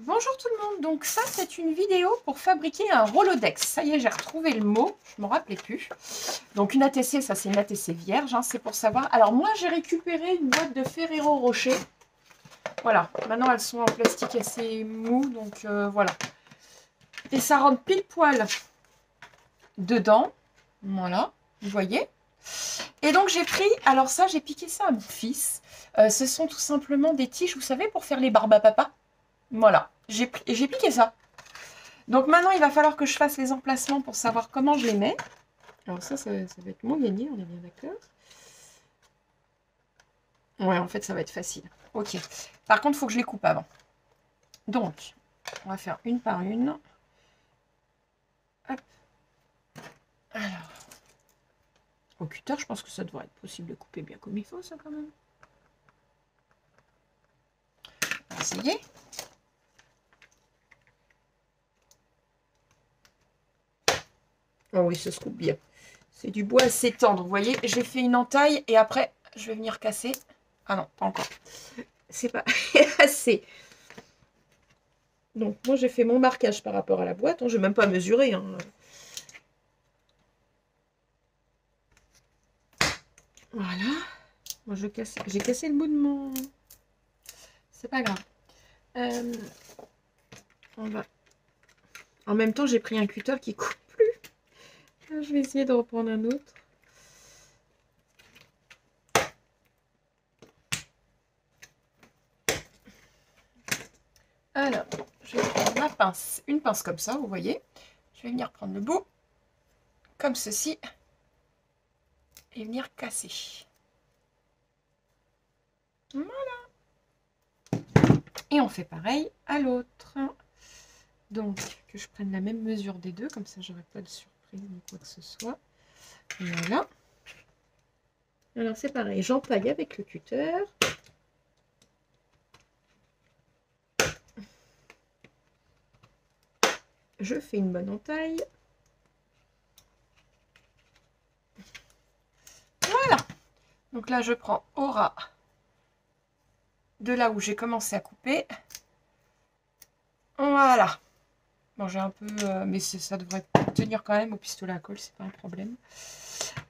Bonjour tout le monde, donc ça c'est une vidéo pour fabriquer un Rolodex. Ça y est, j'ai retrouvé le mot, je ne m'en rappelais plus. Donc une ATC, ça c'est une ATC vierge, hein, c'est pour savoir. Alors moi j'ai récupéré une boîte de Ferrero Rocher. Voilà, maintenant elles sont en plastique assez mou, donc voilà. Et ça rentre pile poil dedans, voilà, vous voyez. Et donc j'ai pris, alors ça j'ai piqué ça à mon fils. Ce sont tout simplement des tiges, vous savez, pour faire les barbes à papa. Voilà, j'ai piqué ça. Donc maintenant, il va falloir que je fasse les emplacements pour savoir comment je les mets. Alors ça va être mon gagné, on est bien d'accord. Ouais, en fait, ça va être facile. Ok. Par contre, il faut que je les coupe avant. Donc, on va faire une par une. Hop. Alors, au cutter, je pense que ça devrait être possible de couper bien comme il faut, ça, quand même. On va essayer. Oh oui, ça se coupe bien. C'est du bois assez tendre, vous voyez. J'ai fait une entaille et après, je vais venir casser. Ah non, pas encore. C'est pas assez. Donc, moi, j'ai fait mon marquage par rapport à la boîte. Je ne vais même pas mesurer. Hein. Voilà. Moi, j'ai cassé le bout de mon... C'est pas grave. On va... En même temps, j'ai pris un cutter qui coupe plus. Je vais essayer de reprendre un autre. Alors, je vais prendre ma pince. Une pince comme ça, vous voyez. Je vais venir prendre le bout. Comme ceci. Et venir casser. Voilà. Et on fait pareil à l'autre. Donc, que je prenne la même mesure des deux. Comme ça, j'aurai pas de surprise ni quoi que ce soit. Voilà. Alors, c'est pareil. J'entaille avec le cutter. Je fais une bonne entaille. Voilà. Donc là, je prends au ras de là où j'ai commencé à couper. Voilà. Bon, j'ai un peu... mais ça devrait tenir quand même au pistolet à colle, c'est pas un problème.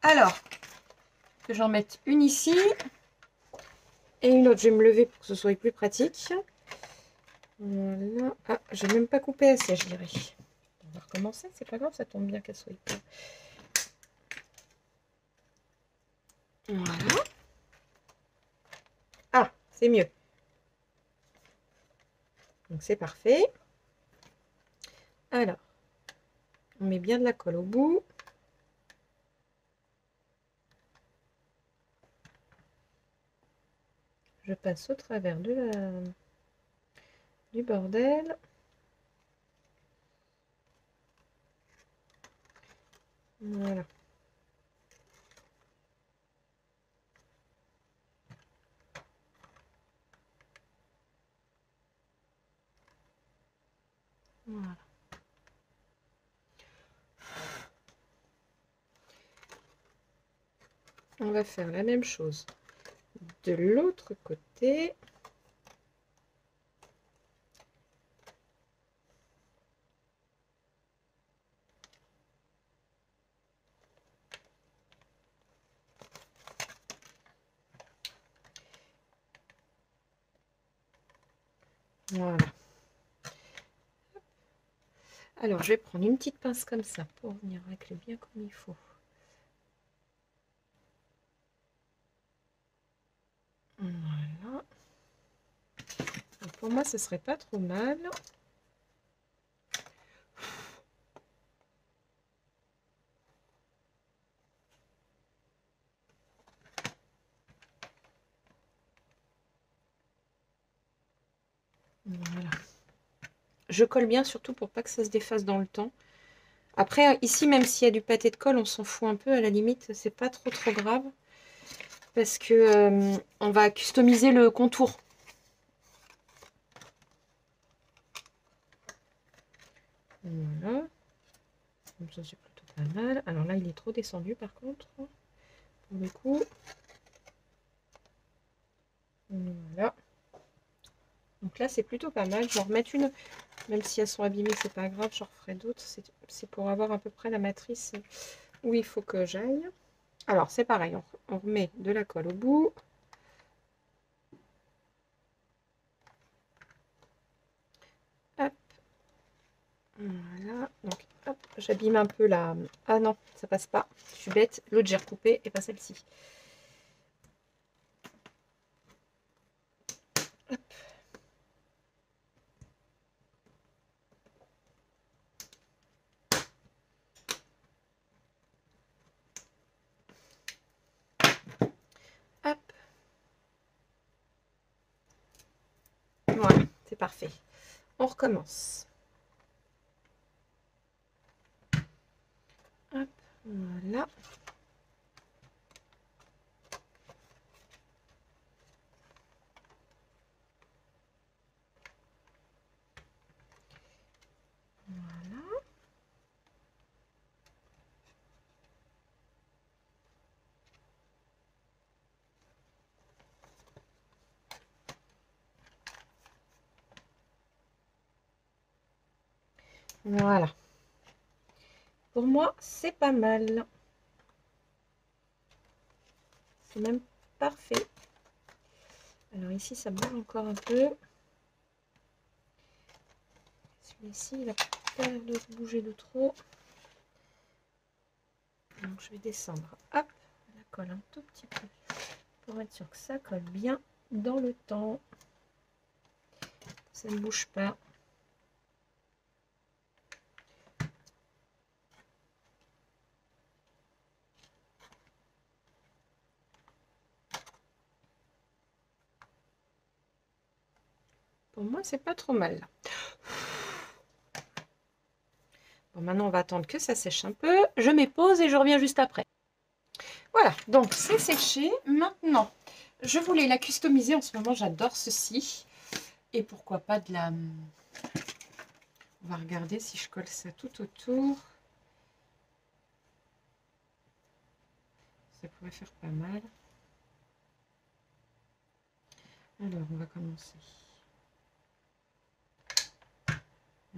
Alors, que j'en mette une ici. Et une autre, je vais me lever pour que ce soit plus pratique. Voilà. Ah, j'ai même pas coupé assez, je dirais. On va recommencer, c'est pas grave, ça tombe bien qu'elle soit pas. Voilà. Ah, c'est mieux. Donc c'est parfait. Alors, on met bien de la colle au bout. Je passe au travers du bordel. Voilà. Voilà. On va faire la même chose de l'autre côté. Voilà. Alors, je vais prendre une petite pince comme ça pour venir racler bien comme il faut. Voilà. Donc pour moi, ce serait pas trop mal. Voilà. Je colle bien, surtout pour pas que ça se défasse dans le temps. Après, ici, même s'il y a du pâté de colle, on s'en fout un peu. À la limite, c'est pas trop grave. Parce que on va customiser le contour. Voilà. Comme ça, c'est plutôt pas mal. Alors là, il est trop descendu par contre. Pour le coup. Voilà. Donc Donc là, c'est plutôt pas mal. Je vais en remettre une, même si elles sont abîmées, c'est pas grave, j'en referai d'autres. C'est pour avoir à peu près la matrice où il faut que j'aille. Alors, c'est pareil, on remet de la colle au bout. Hop. Voilà, donc hop, j'abîme un peu la... Ah non, ça passe pas, je suis bête, l'autre j'ai recoupé et pas celle-ci. Hop. Hop. Voilà, c'est parfait. On recommence. Hop, voilà. Voilà. Voilà. Pour moi, c'est pas mal. C'est même parfait. Alors ici, ça bouge encore un peu. Celui-ci, il n'a pas l'air de bouger de trop. Donc je vais descendre, hop, la colle un tout petit peu pour être sûr que ça colle bien dans le temps. Ça ne bouge pas. Pour moi, c'est pas trop mal. Bon, maintenant, on va attendre que ça sèche un peu. Je mets pause et je reviens juste après. Voilà, donc c'est séché. Maintenant, je voulais la customiser. En ce moment, j'adore ceci. Et pourquoi pas de la... On va regarder si je colle ça tout autour. Ça pourrait faire pas mal. Alors, on va commencer.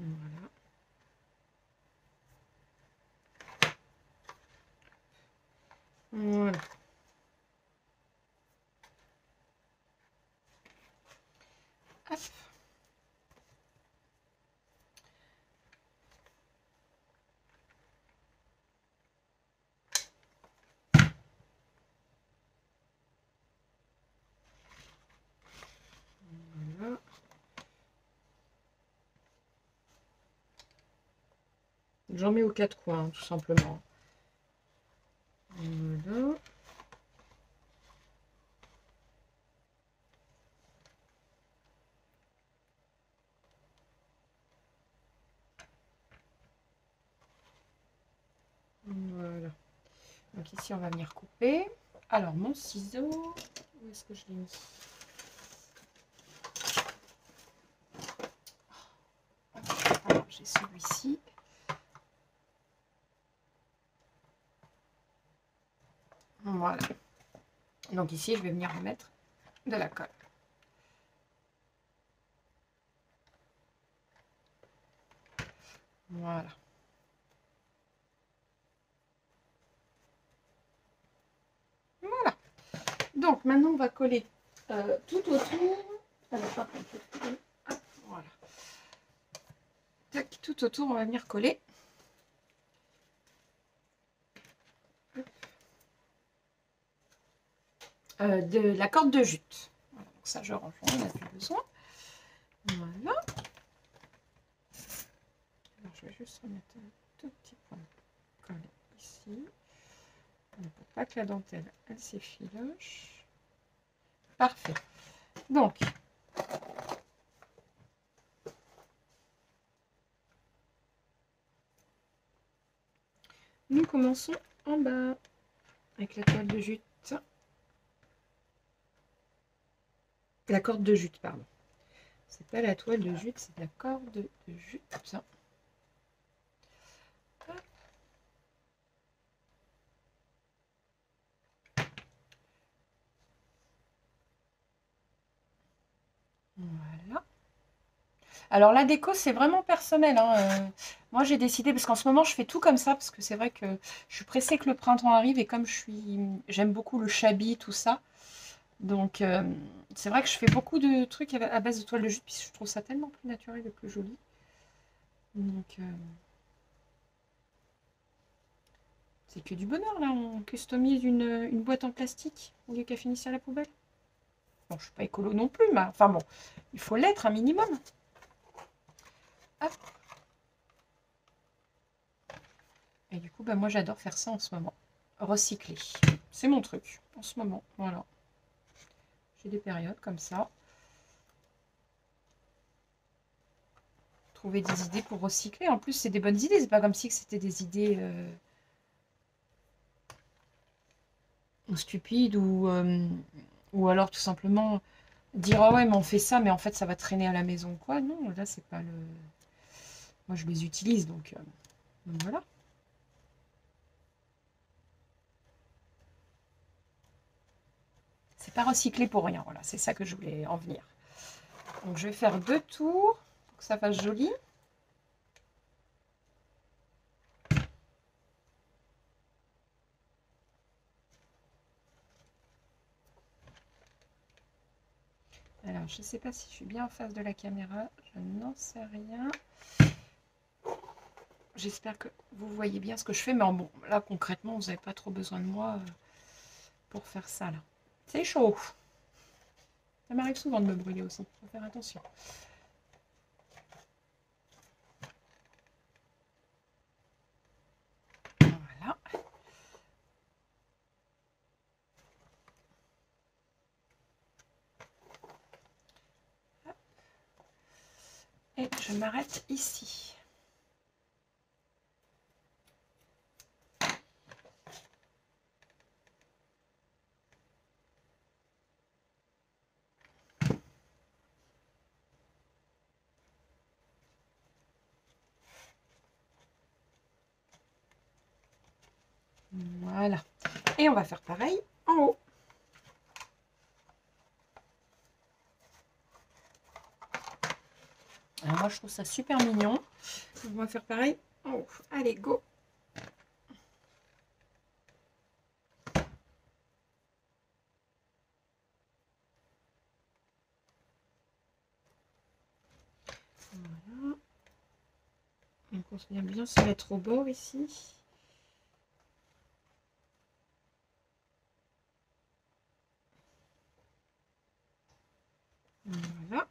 Voilà. Voilà. Hop. Voilà. J'en mets aux quatre coins, tout simplement. Voilà. Voilà. Donc ici, on va venir couper. Alors, mon ciseau, où est-ce que je l'ai mis? Alors, j'ai celui-ci. Voilà. Donc ici, je vais venir remettre de la colle. Voilà. Voilà. Donc maintenant, on va coller tout autour. Alors, par contre, hop, voilà. Tac, tout autour, on va venir coller. De la corde de jute. Voilà, donc ça, je range, on n'a plus besoin. Voilà. Alors, je vais juste remettre un tout petit point de colle ici. Pour pas que la dentelle, elle s'effiloche. Parfait. Donc, nous commençons en bas avec la toile de jute. La corde de jute, pardon. C'est pas la toile de jute, c'est la corde de jute. Hop. Voilà. Alors la déco, c'est vraiment personnel, hein. Moi, j'ai décidé, parce qu'en ce moment, je fais tout comme ça, parce que c'est vrai que je suis pressée que le printemps arrive, et comme j'aime beaucoup le shabby, tout ça, donc c'est vrai que je fais beaucoup de trucs à base de toile de jute, puis je trouve ça tellement plus naturel et plus joli. Donc c'est que du bonheur, là. On customise une boîte en plastique au lieu qu'à finir à la poubelle. Bon, je suis pas écolo non plus, mais enfin bon, il faut l'être un minimum. Hop. Et du coup, bah, moi, j'adore faire ça en ce moment. Recycler. C'est mon truc en ce moment. Voilà. J'ai des périodes comme ça. Trouver des idées pour recycler. En plus, c'est des bonnes idées. C'est pas comme si c'était des idées stupides ou alors tout simplement dire ah ouais, mais on fait ça, mais en fait, ça va traîner à la maison. Quoi. Non, là, c'est pas le. Moi, je les utilise, donc voilà. C'est pas recyclé pour rien. Voilà, c'est ça que je voulais en venir. Donc, je vais faire 2 tours pour que ça fasse joli. Alors, je ne sais pas si je suis bien en face de la caméra. Je n'en sais rien. J'espère que vous voyez bien ce que je fais. Mais bon, là, concrètement, vous n'avez pas trop besoin de moi pour faire ça, là. C'est chaud. Ça m'arrive souvent de me brûler aussi. Il faut faire attention. Voilà. Et je m'arrête ici. Voilà. Et on va faire pareil en haut. Alors moi, je trouve ça super mignon. On va faire pareil en haut. Allez, go! Voilà. Donc on vient bien se mettre au bord ici. Voilà.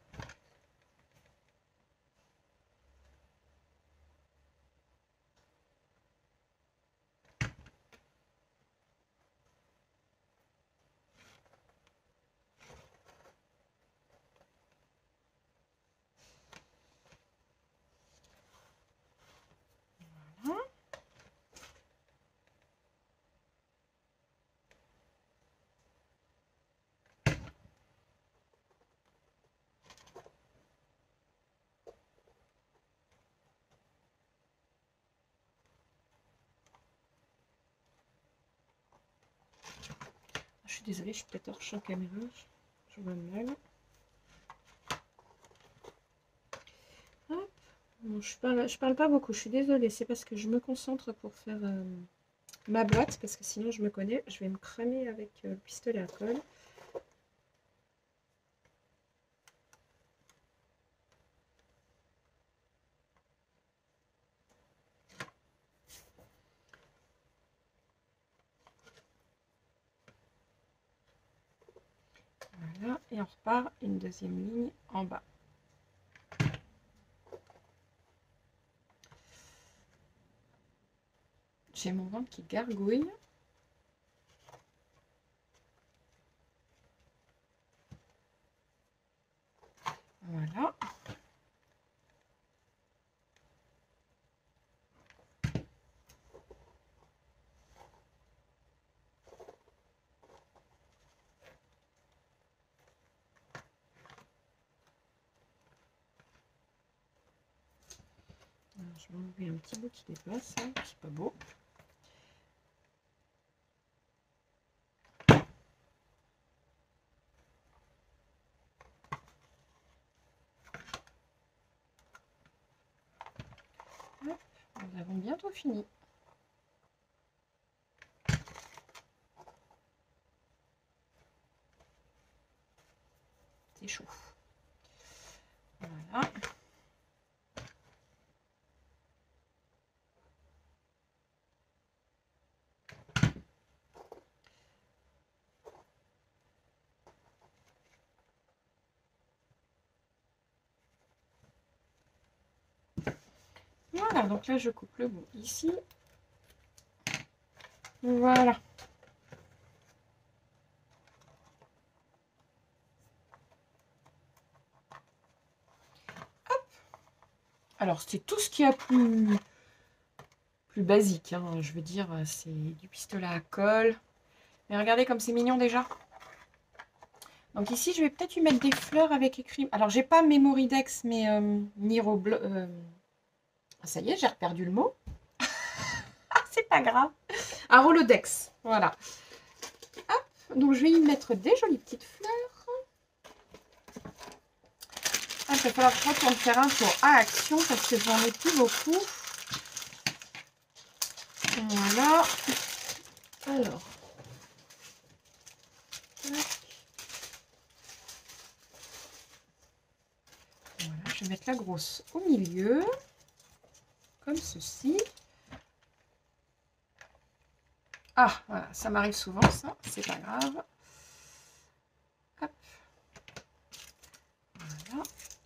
Je suis désolée, je suis peut-être hors champ caméra. Je vois mal. Hop. Bon, je parle pas beaucoup, je suis désolée. C'est parce que je me concentre pour faire ma boîte, parce que sinon je me connais, je vais me cramer avec le pistolet à colle. Voilà, et on repart une deuxième ligne en bas. J'ai mon ventre qui gargouille. Voilà. Alors, je vais enlever un petit bout qui dépasse, hein, c'est pas beau. Nous avons bientôt fini. C'est chaud. Voilà. Voilà, donc là je coupe le bout ici. Voilà. Hop. Alors c'est tout ce qu'il y a plus basique, hein. Je veux dire, c'est du pistolet à colle. Mais regardez comme c'est mignon déjà. Donc ici je vais peut-être lui mettre des fleurs avec écrit. Alors j'ai pas Memoridex mais Niro. Ça y est, j'ai reperdu le mot. Ah, c'est pas grave. Un Rolodex, voilà. Hop, donc je vais y mettre des jolies petites fleurs. Ah, il va falloir que je retourne faire un tour à Action parce que j'en ai plus beaucoup. Voilà. Alors. Voilà, je vais mettre la grosse au milieu. Comme ceci. Ah, voilà, ça m'arrive souvent, ça, c'est pas grave. Hop. Voilà.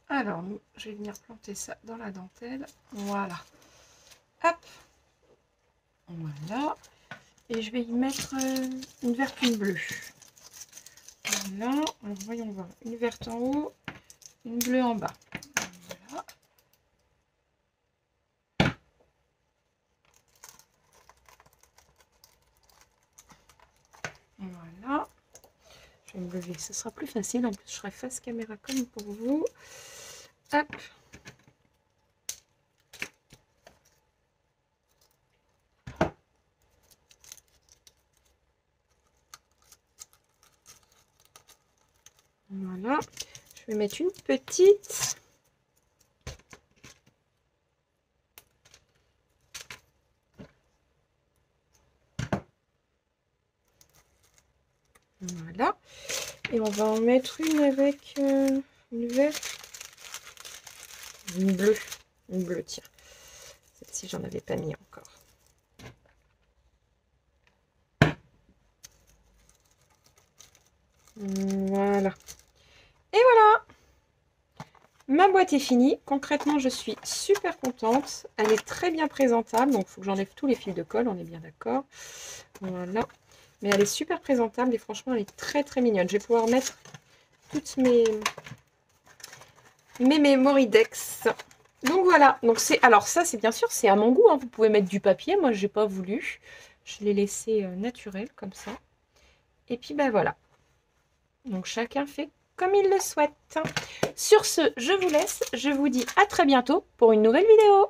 Alors, je vais venir planter ça dans la dentelle. Voilà. Hop. Voilà. Et je vais y mettre une verte, une bleue. Voilà. Alors, voyons voir. Une verte en haut, une bleue en bas. Voilà. Voilà. Je vais me lever, ce sera plus facile. En plus, je serai face caméra comme pour vous. Hop. Voilà. Je vais mettre une petite. Voilà. Et on va en mettre une avec une verte. Une bleue. Une bleue, tiens. Celle-ci, j'en avais pas mis encore. Voilà. Et voilà. Ma boîte est finie. Concrètement, je suis super contente. Elle est très bien présentable. Donc, il faut que j'enlève tous les fils de colle. On est bien d'accord. Voilà. Mais elle est super présentable et franchement, elle est très très mignonne. Je vais pouvoir mettre toutes mes Memoridex. Donc voilà. Donc alors ça, c'est bien sûr, c'est à mon goût, hein. Vous pouvez mettre du papier. Moi, j'ai pas voulu. Je l'ai laissé naturel comme ça. Et puis ben voilà. Donc chacun fait comme il le souhaite. Sur ce, je vous laisse. Je vous dis à très bientôt pour une nouvelle vidéo.